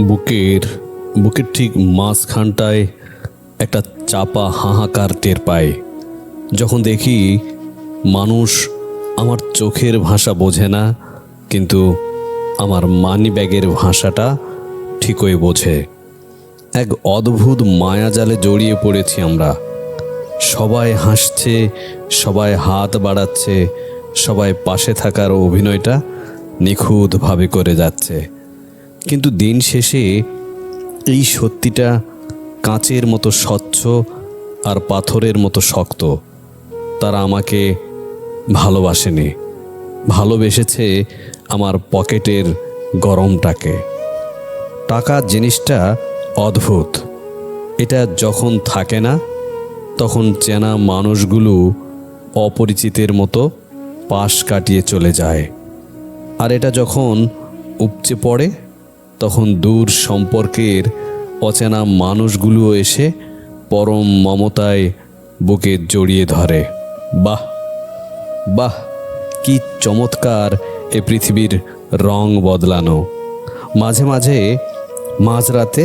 বুকের বুকের ঠিক মাঝখানটায় একটা চাপা হাহাকার টের পায় যখন দেখি মানুষ আমার চোখের ভাষা বোঝে না, কিন্তু আমার মানি ব্যাগের ভাষাটা ঠিকই বোঝে। এক অদ্ভুত মায়াজালে জড়িয়ে পড়েছি আমরা। সবাই হাসছে, সবাই হাত বাড়াচ্ছে, সবাই পাশে থাকার অভিনয়টা নিখুঁতভাবে করে যাচ্ছে। কিন্তু দিন শেষে এই সত্যিটা কাঁচের মতো স্বচ্ছ আর পাথরের মতো শক্ত। তারা আমাকে ভালোবাসেনি, ভালোবেসেছে আমার পকেটের গরমটাকে। টাকা জিনিসটা অদ্ভুত। এটা যখন থাকে না, তখন চেনা মানুষগুলো অপরিচিতের মতো পাশ কাটিয়ে চলে যায়। আর এটা যখন উপচে পড়ে, তখন দূর সম্পর্কের অচেনা মানুষগুলো এসে পরম মমতায় বুকে জড়িয়ে ধরে। বাহ বাহ, কি চমৎকার এ পৃথিবীর রং বদলানো। মাঝে মাঝে মাঝরাতে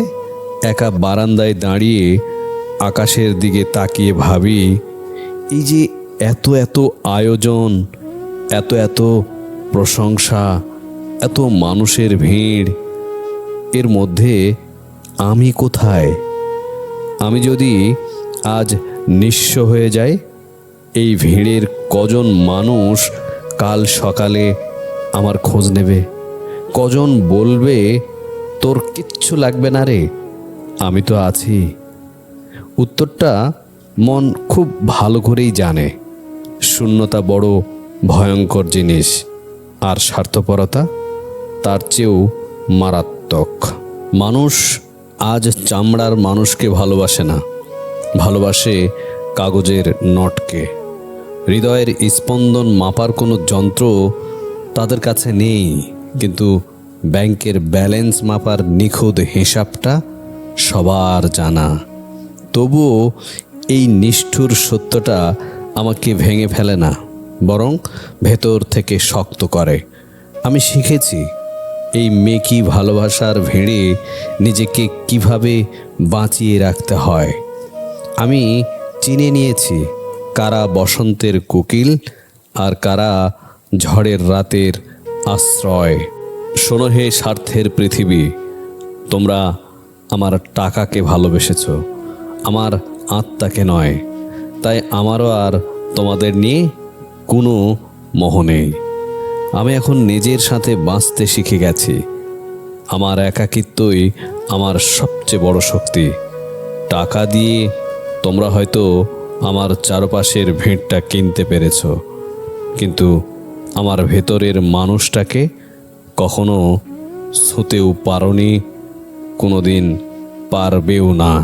একা বারান্দায় দাঁড়িয়ে আকাশের দিকে তাকিয়ে ভাবি, এই যে এত এত আয়োজন, এত এত প্রশংসা, এত মানুষের ভিড়, এর মধ্যে আমি কোথায়? আমি যদি আজ নিঃস্ব হয়ে যাই, এই ভিড়ের কজন মানুষ কাল সকালে আমার খোঁজ নেবে? কজন বলবে, তোর কিচ্ছু লাগবে না রে, আমি তো আছি? উত্তরটা মন খুব ভালো করেই জানে। শূন্যতা বড় ভয়ঙ্কর জিনিস, আর স্বার্থপরতা তার চেয়েও মারাত্মক। মানুষ আজ চামড়ার মানুষকে ভালোবাসে না, ভালোবাসে কাগজের নোটকে। হৃদয়ের স্পন্দন মাপার কোনো যন্ত্র তাদের কাছে নেই, কিন্তু ব্যাংকের ব্যালেন্স মাপার নিখুঁত হিসাবটা সবার জানা। তবুও এই নিষ্ঠুর সত্যটা আমাকে ভেঙে ফেলে না, বরং ভেতর থেকে শক্ত করে। আমি শিখেছি এই মেকি ভালোবাসার ভিড়ে নিজেকে কিভাবে বাঁচিয়ে রাখতে হয়। আমি চিনে নিয়েছি কারা বসন্তের কোকিল আর কারা ঝড়ের রাতের আশ্রয়। শোনো হে স্বার্থের পৃথিবী, তোমরা আমার টাকাকে ভালোবেসেছ, আমার আত্মাকে নয়। তাই আমারও আর তোমাদের নিয়ে কোনো মোহ নেই। আমি এখন নিজের সাথে বাঁচতে শিখে গেছি। আমার একাকিত্বই আমার সবচেয়ে বড় শক্তি। টাকা দিয়ে তোমরা হয়তো আমার চারপাশের ভিড়টা কিনতে পেরেছ, কিন্তু আমার ভেতরের মানুষটাকে কখনো ছুঁতেও পারোনি, কোনোদিন পারবেও না।